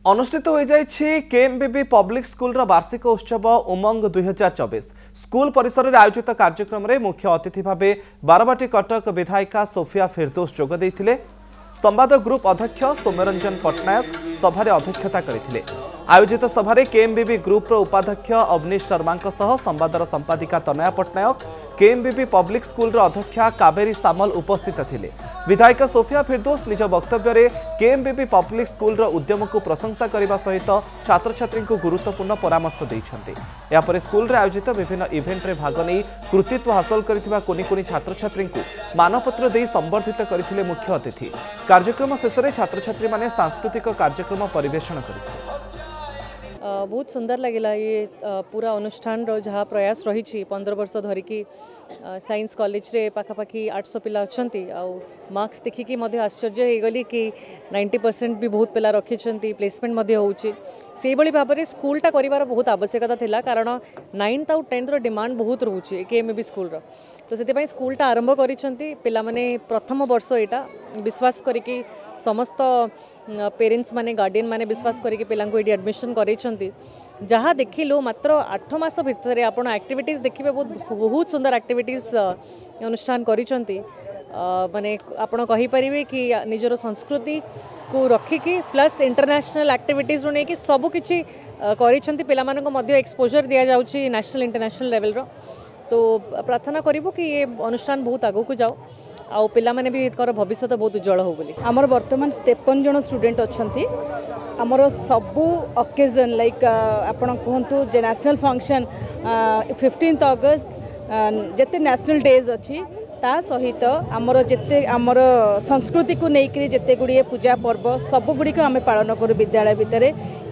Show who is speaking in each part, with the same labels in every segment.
Speaker 1: अनुष्ठित हो जाइछि केएमबीबी public school वार्षिक उत्सव उमंग 2024 स्कूल परिसर में आयोजित कार्यक्रम में मुख्य अतिथि भाव बारवाटी कटक विधायिका सोफिया फिरदौस जोग देइथिले। संवाद ग्रुप अध्यक्ष सौम्यरंजन पट्टनायक सभारे अध्यक्षता करथिले। आयोजित सभारे केएमबीबी ग्रुप उपाध्यक्ष अवनीश शर्मा संवादर संपादिका तनया पट्टनायक केएमबीबी पब्लिक स्कूल अध्यक्षा कावेरी सामल उपस्थित थिले। विधायक सोफिया फिरदौस निज वक्तव्य में केएमबीबी पब्लिक स्कूल उद्यम को प्रशंसा करने सहित छात्र छात्री को गुरुत्वपूर्ण परामर्श देइछन्ते। यापर स्कूल रे आयोजित विभिन्न इवेंट रे भाग नहीं कृतित्व हासिल करथिबा कोनी कोनी छात्र छात्री को मानपत्र दे संबर्धित करथिले मुख्य अतिथि। कार्यक्रम शेष में छात्र छात्री माने सांस्कृतिक कार्यक्रम परिवेषण करथिले।
Speaker 2: बहुत सुंदर लगेगा ये पूरा अनुष्ठान जहाँ प्रयास रही 15 वर्ष धरिकी साइंस कॉलेज रे पाखापाखि 800 पिला अच्छी मार्क्स देखिकी आश्चर्य हो गली कि 90% भी बहुत पिला रखी प्लेसमेंट से भाव में स्कूलटा कर बहुत आवश्यकता थिला कारण 9th और 10th डिमांड बहुत रोचे केएमबीबी स्कूल तो से स्कूलटा आरंभ करिसेंती पिला माने प्रथम वर्ष एटा विश्वास करिकी समस्त पेरेंट्स माने गार्डियन माने विश्वास करिकी पिला को ये एडमिशन करेछंती जहाँ देखिलु मात्र 8 मास भितर आपण एक्टिविटीज देखिबे बहुत सुंदर एक्टिविटीज अनुष्ठान करिसेंती माने आपण कहि परिबे कि निजर संस्कृति को रखिकी प्लस इंटरनेशनल एक्टिविटीज रो कि सब किछि करिसेंती पिला मानको मध्ये एक्सपोजर दिया जाउछि नेशनल इंटरनेशनल लेवल रो तो प्रार्थना करिबो कि ये अनुष्ठान बहुत आगो को जाओ आउ पिला माने भी कर भविष्य बहुत उज्जवल हो बोली।
Speaker 3: आमर वर्तमान 53 जन स्टूडेंट अच्छी आमर सबू ओकेजन लाइक आपण कहतु जे नेशनल फंक्शन 15th अगस्त जिते नेशनल डेज अच्छी ता सहित आमर जिते आमर संस्कृति को लेकर जिते गुड़िए पूजा पर्व सब गुड़िक आम पालन करूँ विद्यालय भितर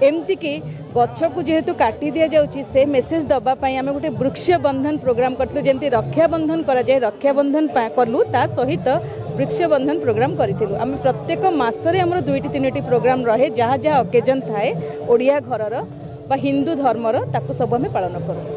Speaker 3: एमती कि गछ को जेहेतु काटी दि जाऊँगी से मेसेज दवापाई आम गोटे वृक्ष बंधन प्रोग्राम करूँ जमी रक्षाबंधन कराए रक्षाबंधन कलु ता सहित वृक्ष बंधन प्रोग्राम करूँ आम प्रत्येक मसरे आम 2-3 प्रोग्राम रहे जहाँ जहाँ ओकेजन थाए ओडिया घरर बा हिंदू धर्मर ताकू सब आम पालन करूँ।